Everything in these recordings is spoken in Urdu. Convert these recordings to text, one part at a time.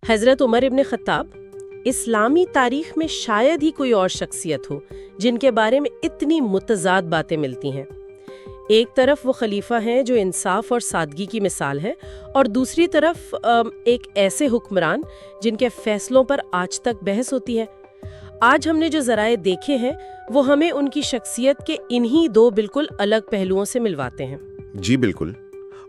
حضرت عمر ابن خطاب اسلامی تاریخ میں شاید ہی کوئی اور شخصیت ہو جن کے بارے میں اتنی متضاد باتیں ملتی ہیں۔ ایک طرف وہ خلیفہ ہیں جو انصاف اور سادگی کی مثال ہے، اور دوسری طرف ایک ایسے حکمران جن کے فیصلوں پر آج تک بحث ہوتی ہے۔ آج ہم نے جو ذرائع دیکھے ہیں وہ ہمیں ان کی شخصیت کے انہی دو بالکل الگ پہلوؤں سے ملواتے ہیں۔ جی بالکل،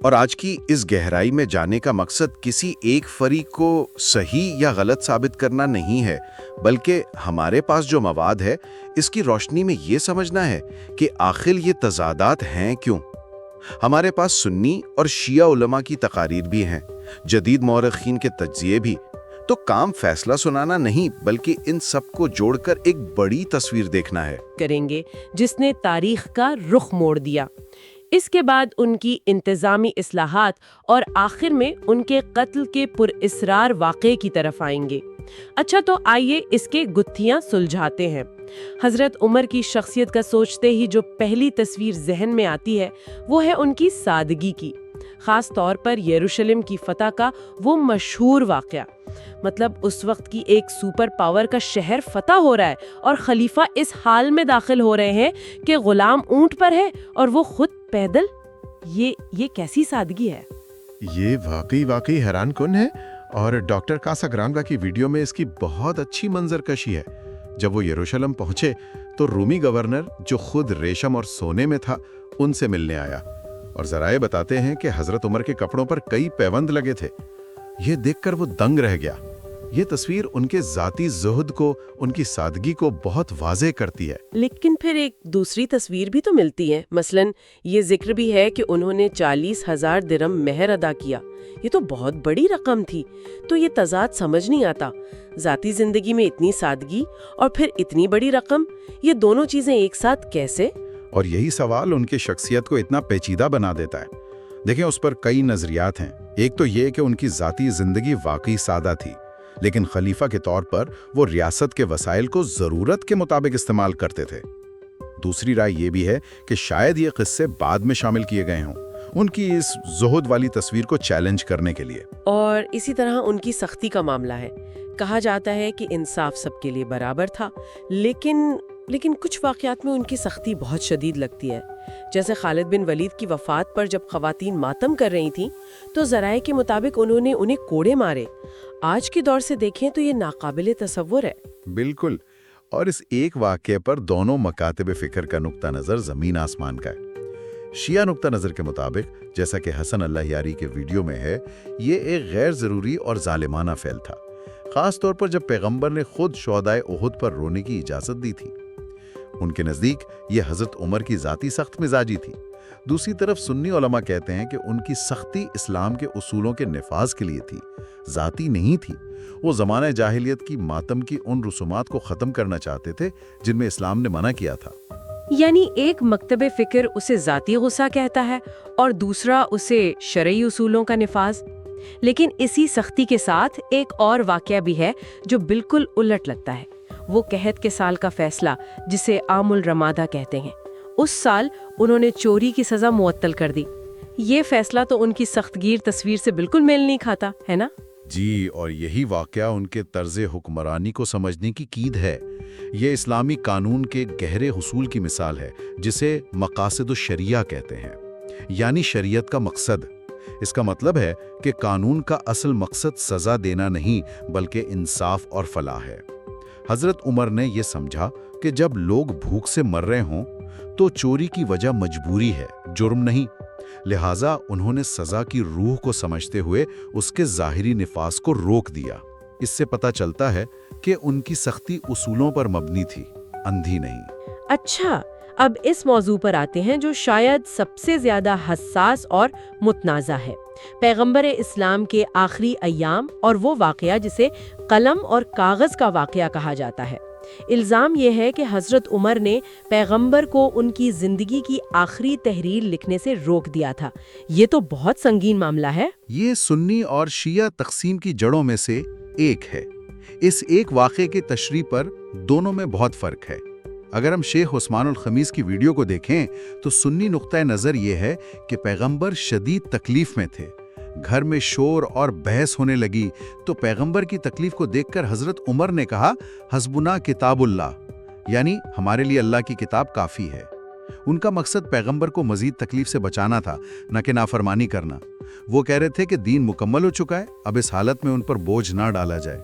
اور آج کی اس گہرائی میں جانے کا مقصد کسی ایک فریق کو صحیح یا غلط ثابت کرنا نہیں ہے، بلکہ ہمارے پاس جو مواد ہے اس کی روشنی میں یہ سمجھنا ہے کہ آخر یہ تضادات ہیں کیوں۔ ہمارے پاس سنی اور شیعہ علماء کی تقاریر بھی ہیں، جدید مورخین کے تجزیے بھی۔ تو کام فیصلہ سنانا نہیں بلکہ ان سب کو جوڑ کر ایک بڑی تصویر دیکھنا ہے کریں گے جس نے تاریخ کا رخ موڑ دیا۔ اس کے بعد ان کی انتظامی اصلاحات اور آخر میں ان کے قتل کے پراسرار واقعے کی طرف آئیں گے۔ اچھا، تو آئیے اس کے گتھیاں سلجھاتے ہیں۔ حضرت عمر کی شخصیت کا سوچتے ہی جو پہلی تصویر ذہن میں آتی ہے وہ ہے ان کی سادگی کی، خاص طور پر یروشلم کی فتح کا وہ مشہور واقعہ۔ مطلب اس وقت کی ایک سپر پاور کا شہر فتح ہو رہا ہے اور خلیفہ اس حال میں داخل ہو رہے ہیں کہ غلام اونٹ پر ہے اور وہ خود پیدل۔ یہ کیسی سادگی ہے؟ یہ واقعی حیران کن ہے، اور ڈاکٹر کاسا گرانڈا کی ویڈیو میں اس کی بہت اچھی منظر کشی ہے۔ جب وہ یروشلم پہنچے تو رومی گورنر جو خود ریشم اور سونے میں تھا ان سے ملنے آیا، اور ذرائع بتاتے ہیں کہ حضرت عمر کے کپڑوں پر کئی پیوند لگے تھے۔ یہ دیکھ کر وہ دنگ رہ گیا۔ یہ تصویر ان کے ذاتی زہد کو، ان کی سادگی کو بہت واضح کرتی ہے۔ لیکن پھر ایک دوسری تصویر بھی تو ملتی ہے۔ مثلاً یہ ذکر بھی ہے کہ انہوں نے 40,000 درہم مہر ادا کیا۔ یہ تو بہت بڑی رقم تھی۔ تو یہ تضاد سمجھ نہیں آتا، ذاتی زندگی میں اتنی سادگی اور پھر اتنی بڑی رقم، یہ دونوں چیزیں ایک ساتھ کیسے؟ اور یہی سوال ان کی شخصیت کو اتنا پیچیدہ بنا دیتا ہے۔ دیکھیں، اس پر کئی نظریات ہیں۔ ایک تو یہ کہ ان کی ذاتی زندگی واقعی سادہ تھی، لیکن خلیفہ کے طور پر وہ ریاست کے وسائل کو ضرورت کے مطابق استعمال کرتے تھے۔ دوسری رائے یہ بھی ہے کہ شاید یہ قصے بعد میں شامل کیے گئے ہوں، ان کی اس زہد والی تصویر کو چیلنج کرنے کے لیے۔ اور اسی طرح ان کی سختی کا معاملہ ہے۔ کہا جاتا ہے کہ انصاف سب کے لیے برابر تھا، لیکن کچھ واقعات میں ان کی سختی بہت شدید لگتی ہے۔ جیسے خالد بن ولید کی وفات پر جب خواتین ماتم کر رہی تھیں تو ذرائع کے مطابق انہوں نے انہیں کوڑے مارے۔ آج کے دور سے دیکھیں تو یہ ناقابل تصور ہے۔ بالکل، اور اس ایک واقعے پر دونوں مکاتب فکر کا نقطہ نظر زمین آسمان کا ہے۔ شیعہ نقطہ نظر کے مطابق، جیسا کہ حسن اللہ یاری کے ویڈیو میں ہے، یہ ایک غیر ضروری اور ظالمانہ فعل تھا، خاص طور پر جب پیغمبر نے خود شہدائے احد پر رونے کی اجازت دی تھی۔ ان کے نزدیک یہ حضرت عمر کی ذاتی سخت مزاجی تھی۔ دوسری طرف سنی علماء کہتے ہیں کہ ان کی سختی اسلام کے اصولوں کے نفاذ کے لیے تھی، ذاتی نہیں تھی۔ وہ زمانہ جاہلیت کی ماتم کی ان رسومات کو ختم کرنا چاہتے تھے جن میں اسلام نے منع کیا تھا۔ یعنی ایک مکتب فکر اسے ذاتی غصہ کہتا ہے اور دوسرا اسے شرعی اصولوں کا نفاذ۔ لیکن اسی سختی کے ساتھ ایک اور واقعہ بھی ہے جو بالکل الٹ لگتا ہے، وہ قحط کے سال کا فیصلہ جسے عام الرمادہ کہتے ہیں۔ اس سال انہوں نے چوری کی سزا معطل کر دی۔ یہ فیصلہ تو ان کی سخت گیر تصویر سے بالکل میل نہیں کھاتا، ہے نا؟ جی، اور یہی واقعہ ان کے طرز حکمرانی کو سمجھنے کی کلید ہے۔ یہ اسلامی قانون کے گہرے حصول کی مثال ہے جسے مقاصد الشریعہ کہتے ہیں، یعنی شریعت کا مقصد۔ اس کا مطلب ہے کہ قانون کا اصل مقصد سزا دینا نہیں بلکہ انصاف اور فلاح ہے۔ حضرت عمر نے یہ سمجھا کہ جب لوگ بھوک سے مر رہے ہوں تو چوری کی وجہ مجبوری ہے، جرم نہیں۔ لہٰذا انہوں نے سزا کی روح کو سمجھتے ہوئے اس کے ظاہری نفاذ کو روک دیا۔ اس سے پتہ چلتا ہے کہ ان کی سختی اصولوں پر مبنی تھی، اندھی نہیں۔ اچھا، اب اس موضوع پر آتے ہیں جو شاید سب سے زیادہ حساس اور متنازع ہے، پیغمبر اسلام کے آخری ایام اور وہ واقعہ جسے قلم اور کاغذ کا واقعہ کہا جاتا ہے۔ الزام یہ ہے کہ حضرت عمر نے پیغمبر کو ان کی زندگی کی آخری تحریر لکھنے سے روک دیا تھا۔ یہ تو بہت سنگین معاملہ ہے۔ یہ سنی اور شیعہ تقسیم کی جڑوں میں سے ایک ہے۔ اس ایک واقعے کی تشریح پر دونوں میں بہت فرق ہے۔ اگر ہم شیخ عثمان الخمیس کی ویڈیو کو دیکھیں تو سنی نقطہ نظر یہ ہے کہ پیغمبر شدید تکلیف میں تھے، گھر میں شور اور بحث ہونے لگی تو پیغمبر کی تکلیف کو دیکھ کر حضرت عمر نے کہا حسبنا کتاب اللہ، یعنی ہمارے لیے اللہ کی کتاب کافی ہے۔ ان کا مقصد پیغمبر کو مزید تکلیف سے بچانا تھا، نہ کہ نافرمانی کرنا۔ وہ کہہ رہے تھے کہ دین مکمل ہو چکا ہے، اب اس حالت میں ان پر بوجھ نہ ڈالا جائے۔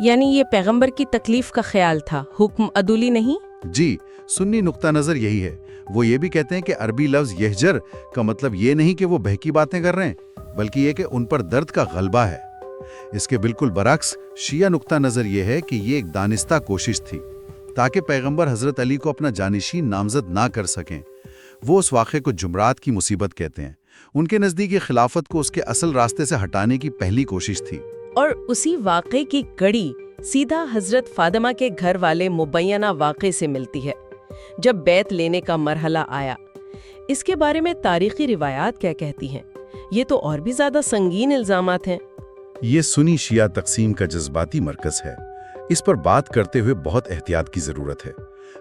یعنی یہ پیغمبر کی تکلیف کا خیال تھا، حکم عدولی نہیں؟ جی، سنی نقطہ نظر یہی ہے۔ وہ یہ بھی کہتے ہیں کہ عربی لفظ یحجر کا مطلب یہ نہیں کہ وہ بہکی باتیں کر رہے ہیں، بلکہ یہ کہ ان پر درد کا غلبہ ہے۔ اس کے بالکل برعکس شیعہ نقطہ نظر یہ ہے کہ یہ ایک دانستہ کوشش تھی تاکہ پیغمبر حضرت علی کو اپنا جانشین نامزد نہ کر سکیں۔ وہ اس واقعے کو جمرات کی مصیبت کہتے ہیں۔ ان کے نزدیک یہ خلافت کو اس کے اصل راستے سے ہٹانے کی پہلی کوشش تھی۔ اور اسی واقعے کی کڑی سیدھا حضرت فاطمہ کے گھر والے مبینہ واقعے سے ملتی ہے، جب بیعت لینے کا مرحلہ آیا۔ اس کے بارے میں تاریخی روایات کیا کہتی ہیں؟ یہ تو اور بھی زیادہ سنگین الزامات ہیں۔ یہ سنی شیعہ تقسیم کا جذباتی مرکز ہے۔ اس پر بات کرتے ہوئے بہت احتیاط کی ضرورت ہے۔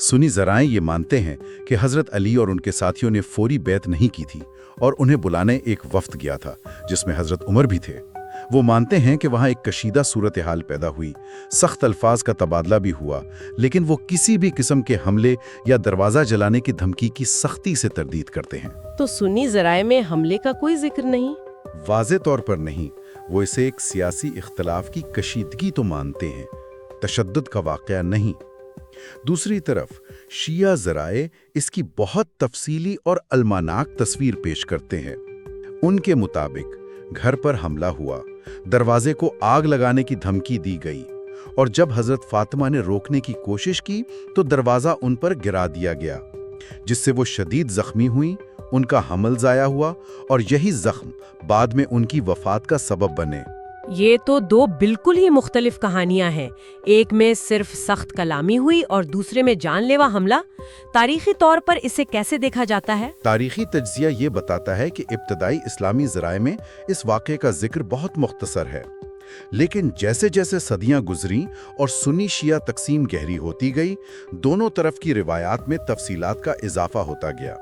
سنی ذرائع یہ مانتے ہیں کہ حضرت علی اور ان کے ساتھیوں نے فوری بیعت نہیں کی تھی اور انہیں بلانے ایک وفد گیا تھا جس میں حضرت عمر بھی تھے۔ وہ مانتے ہیں کہ وہاں ایک کشیدہ صورتحال پیدا ہوئی، سخت الفاظ کا تبادلہ بھی ہوا، لیکن وہ کسی بھی قسم کے حملے یا دروازہ جلانے کی دھمکی کی سختی سے تردید کرتے ہیں۔ تو سنی ذرائع میں حملے کا کوئی ذکر نہیں؟ واضح طور پر نہیں۔ وہ اسے ایک سیاسی اختلاف کی کشیدگی تو مانتے ہیں، تشدد کا واقعہ نہیں۔ دوسری طرف شیعہ ذرائع اس کی بہت تفصیلی اور الماناک تصویر پیش کرتے ہیں۔ ان کے مطابق گھر پر حملہ ہوا، دروازے کو آگ لگانے کی دھمکی دی گئی، اور جب حضرت فاطمہ نے روکنے کی کوشش کی تو دروازہ ان پر گرا دیا گیا، جس سے وہ شدید زخمی ہوئیں، ان کا حمل ضائع ہوا اور یہی زخم بعد میں ان کی وفات کا سبب بنے۔ یہ تو دو بالکل ہی مختلف کہانیاں ہیں، ایک میں صرف سخت کلامی ہوئی اور دوسرے میں جان لیوا حملہ۔ تاریخی طور پر اسے کیسے دیکھا جاتا ہے؟ تاریخی تجزیہ یہ بتاتا ہے کہ ابتدائی اسلامی ذرائع میں اس واقعے کا ذکر بہت مختصر ہے، لیکن جیسے جیسے صدیاں گزریں اور سنی شیعہ تقسیم گہری ہوتی گئی، دونوں طرف کی روایات میں تفصیلات کا اضافہ ہوتا گیا۔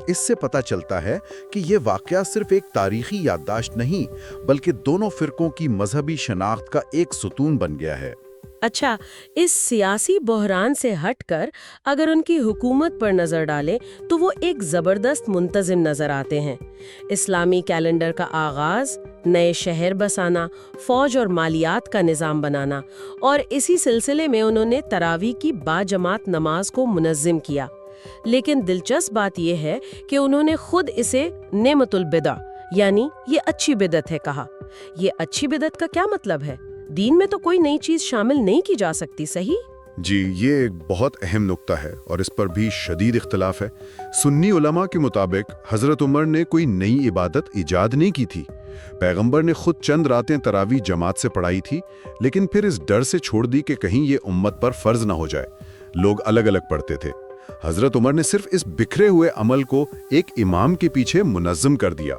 اس سے پتہ چلتا ہے کہ یہ واقعہ صرف ایک تاریخی یادداشت نہیں، بلکہ دونوں فرقوں کی مذہبی شناخت کا ایک ستون بن گیا ہے۔ اچھا، اس سیاسی بحران سے ہٹ کر اگر ان کی حکومت پر نظر ڈالیں تو وہ ایک زبردست منتظم نظر آتے ہیں۔ اسلامی کیلنڈر کا آغاز، نئے شہر بسانا، فوج اور مالیات کا نظام بنانا، اور اسی سلسلے میں انہوں نے تراویح کی باجماعت نماز کو منظم کیا۔ لیکن دلچسپ بات یہ ہے کہ انہوں نے خود اسے نعمت البدع، یعنی یہ اچھی بدعت ہے کہا۔ یہ اچھی بدعت کا کیا مطلب ہے؟ دین میں تو کوئی نئی چیز شامل نہیں کی جا سکتی، صحیح؟ جی، یہ ایک بہت اہم نقطہ ہے اور اس پر بھی شدید اختلاف ہے۔ سنی علماء کے مطابق حضرت عمر نے کوئی نئی عبادت ایجاد نہیں کی تھی۔ پیغمبر نے خود چند راتیں تراویح جماعت سے پڑھائی تھی، لیکن پھر اس ڈر سے چھوڑ دی کہ کہیں یہ امت پر فرض نہ ہو جائے۔ لوگ الگ الگ پڑھتے تھے۔ حضرت عمر نے صرف اس بکھرے ہوئے عمل کو ایک امام کے پیچھے منظم کر دیا۔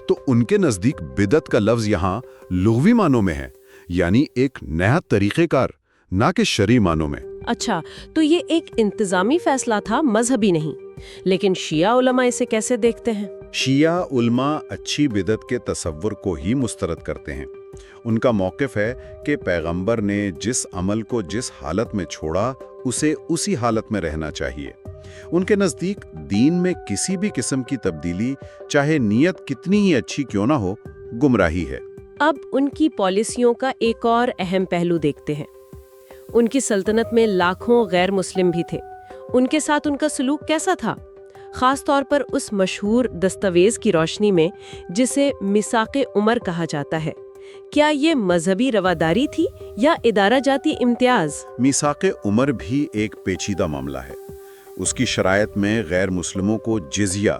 تو ان کے نزدیک بدعت کا لفظ یہاں لغوی معنوں میں ہے، یعنی ایک نیا طریقہ کار، نہ کہ شرعی معنوں میں۔ اچھا، تو یہ ایک انتظامی فیصلہ تھا، مذہبی نہیں۔ لیکن شیعہ علماء اسے کیسے دیکھتے ہیں؟ شیعہ علماء اچھی بدعت کے تصور کو ہی مسترد کرتے ہیں۔ ان کا موقف ہے کہ پیغمبر نے جس عمل کو جس حالت میں چھوڑا، اسے اسی حالت میں رہنا چاہیے۔ ان کے نزدیک دین میں کسی بھی قسم کی تبدیلی، چاہے نیت کتنی ہی اچھی کیوں نہ ہو، گمراہی ہے۔ اب ان کی پالیسیوں کا ایک اور اہم پہلو دیکھتے ہیں۔ ان کی سلطنت میں لاکھوں غیر مسلم بھی تھے۔ ان کے ساتھ ان کا سلوک کیسا تھا؟ خاص طور پر اس مشہور دستاویز کی روشنی میں جسے میثاق عمر کہا جاتا ہے۔ کیا یہ مذہبی رواداری تھی یا ادارہ جاتی امتیاز؟ میثاق عمر بھی ایک پیچیدہ معاملہ ہے۔ اس کی شرائط میں غیر مسلموں کو جزیہ،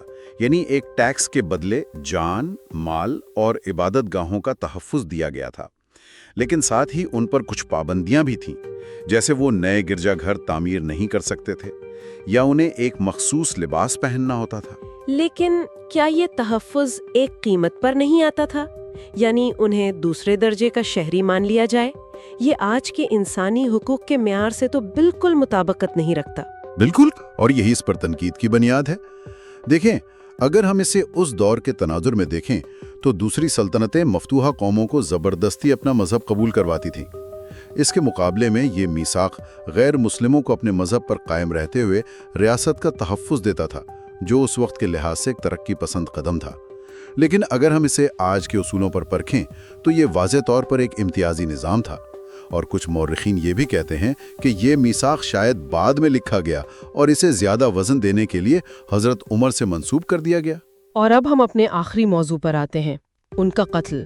یعنی ایک ٹیکس کے بدلے جان، مال اور عبادت گاہوں کا تحفظ دیا گیا تھا، لیکن ساتھ ہی ان پر کچھ پابندیاں بھی تھیں، جیسے وہ نئے گرجا گھر تعمیر نہیں کر سکتے تھے یا انہیں ایک مخصوص لباس پہننا ہوتا تھا۔ لیکن کیا یہ تحفظ ایک قیمت پر نہیں آتا تھا؟ یعنی انہیں دوسرے درجے کا شہری مان لیا جائے؟ یہ آج کے انسانی حقوق کے معیار سے تو بالکل مطابقت نہیں رکھتا۔ بالکل، اور یہی اس پر تنقید کی بنیاد ہے۔ دیکھیں، اگر ہم اسے اس دور کے تناظر میں دیکھیں تو دوسری سلطنتیں مفتوحہ قوموں کو زبردستی اپنا مذہب قبول کرواتی تھیں۔ اس کے مقابلے میں یہ میثاق غیر مسلموں کو اپنے مذہب پر قائم رہتے ہوئے ریاست کا تحفظ دیتا تھا، جو اس وقت کے لحاظ سے ایک ترقی پسند قدم تھا۔ لیکن اگر ہم اسے آج کے اصولوں پر پرکھیں تو یہ واضح طور پر ایک امتیازی نظام تھا، اور کچھ مورخین یہ بھی کہتے ہیں کہ یہ میثاق شاید بعد میں لکھا گیا اور اسے زیادہ وزن دینے کے لیے حضرت عمر سے منسوب کر دیا گیا۔ اور اب ہم اپنے آخری موضوع پر آتے ہیں، ان کا قتل۔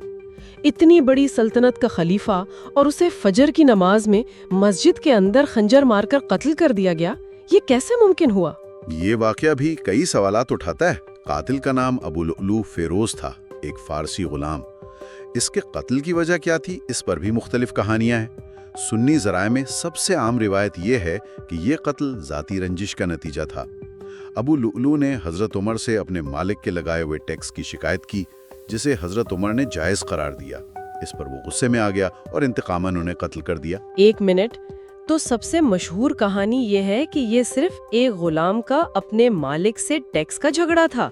اتنی بڑی سلطنت کا خلیفہ اور اسے فجر کی نماز میں مسجد کے اندر خنجر مار کر قتل کر دیا گیا، یہ کیسے ممکن ہوا؟ یہ واقعہ بھی کئی سوالات اٹھاتا ہے۔ قاتل کا نام ابو لؤلؤ فیروز تھا، ایک فارسی غلام۔ اس کے قتل کی وجہ کیا تھی، اس پر بھی مختلف کہانیاں ہیں۔ سنی ذرائع میں سب سے عام روایت یہ ہے کہ یہ قتل ذاتی رنجش کا نتیجہ تھا۔ ابو لؤلؤ نے حضرت عمر سے اپنے مالک کے لگائے ہوئے ٹیکس کی شکایت کی، جسے حضرت عمر نے جائز قرار دیا۔ اس پر وہ غصے میں آ گیا اور انتقاماً انہیں قتل کر دیا۔ ایک منٹ، تو سب سے مشہور کہانی یہ ہے کہ یہ صرف ایک غلام کا اپنے مالک سے ٹیکس کا جھگڑا تھا۔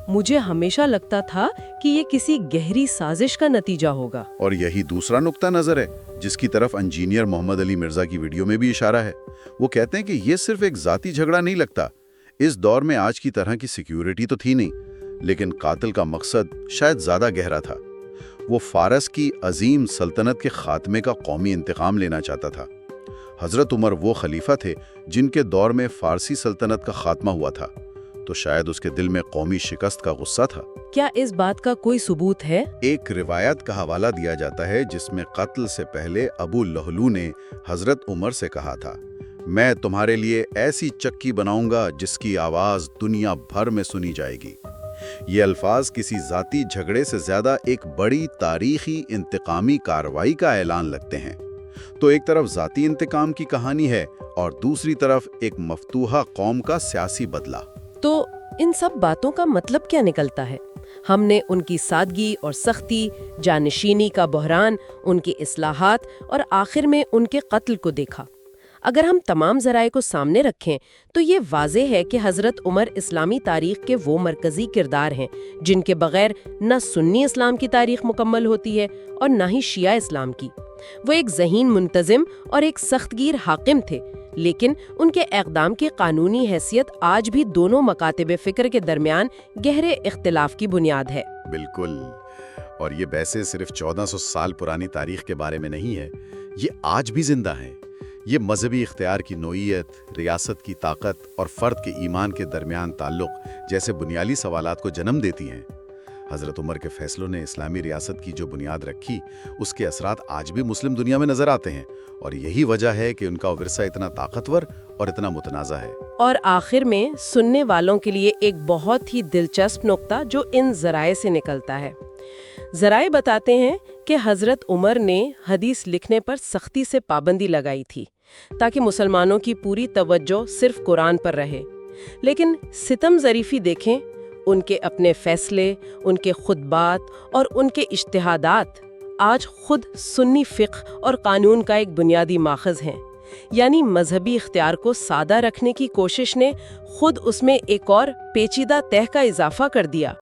مجھے ہمیشہ لگتا تھا کہ یہ کسی گہری سازش کا نتیجہ ہوگا۔ اور یہی دوسرا نقطہ نظر ہے جس کی طرف انجینئر محمد علی مرزا کی ویڈیو میں بھی اشارہ ہے۔ وہ کہتے ہیں کہ یہ صرف ایک ذاتی جھگڑا نہیں لگتا۔ اس دور میں آج کی طرح کی سیکیورٹی تو تھی نہیں، لیکن قاتل کا مقصد شاید زیادہ گہرا تھا۔ وہ فارس کی عظیم سلطنت کے خاتمے کا قومی انتقام لینا چاہتا تھا۔ حضرت عمر وہ خلیفہ تھے جن کے دور میں فارسی سلطنت کا خاتمہ ہوا تھا، تو شاید اس کے دل میں قومی شکست کا غصہ تھا۔ کیا اس بات کا کوئی ثبوت ہے؟ ایک روایت کا حوالہ دیا جاتا ہے جس میں قتل سے پہلے ابو لؤلؤ نے حضرت عمر سے کہا تھا، میں تمہارے لیے ایسی چکی بناؤں گا جس کی آواز دنیا بھر میں سنی جائے گی۔ یہ الفاظ کسی ذاتی جھگڑے سے زیادہ ایک بڑی تاریخی انتقامی کارروائی کا اعلان لگتے ہیں۔ تو ایک طرف ذاتی انتقام کی کہانی ہے اور دوسری طرف ایک مفتوحہ قوم کا سیاسی بدلہ۔ تو ان سب باتوں کا مطلب کیا نکلتا ہے؟ ہم نے ان کی سادگی اور سختی، جانشینی کا بحران، ان کی اصلاحات اور آخر میں ان کے قتل کو دیکھا۔ اگر ہم تمام ذرائع کو سامنے رکھیں تو یہ واضح ہے کہ حضرت عمر اسلامی تاریخ کے وہ مرکزی کردار ہیں جن کے بغیر نہ سنی اسلام کی تاریخ مکمل ہوتی ہے اور نہ ہی شیعہ اسلام کی۔ وہ ایک ذہین منتظم اور ایک سخت گیر حاکم تھے، لیکن ان کے اقدام کی قانونی حیثیت آج بھی دونوں مکاتب فکر کے درمیان گہرے اختلاف کی بنیاد ہے۔ بالکل، اور یہ بحثیں صرف 1400 سال پرانی تاریخ کے بارے میں نہیں ہے، یہ آج بھی زندہ ہیں۔ یہ مذہبی اختیار کی نوعیت، ریاست کی طاقت اور فرد کے ایمان کے درمیان تعلق جیسے بنیادی سوالات کو جنم دیتی ہیں۔ حضرت عمر کے فیصلوں نے اسلامی ریاست کی جو بنیاد رکھی، اس کے اثرات آج بھی مسلم دنیا میں نظر آتے ہیں، اور یہی وجہ ہے کہ ان کا ورثہ اتنا طاقتور اور اتنا متنازع ہے۔ اور آخر میں سننے والوں کے لیے ایک بہت ہی دلچسپ نقطہ جو ان ذرائع سے نکلتا ہے۔ ذرائع بتاتے ہیں کہ حضرت عمر نے حدیث لکھنے پر سختی سے پابندی لگائی تھی تاکہ مسلمانوں کی پوری توجہ صرف قرآن پر رہے۔ لیکن ستم ظریفی دیکھیں، ان کے اپنے فیصلے، ان کے خطبات اور ان کے اجتہادات آج خود سنی فقہ اور قانون کا ایک بنیادی ماخذ ہیں۔ یعنی مذہبی اختیار کو سادہ رکھنے کی کوشش نے خود اس میں ایک اور پیچیدہ تہ کا اضافہ کر دیا۔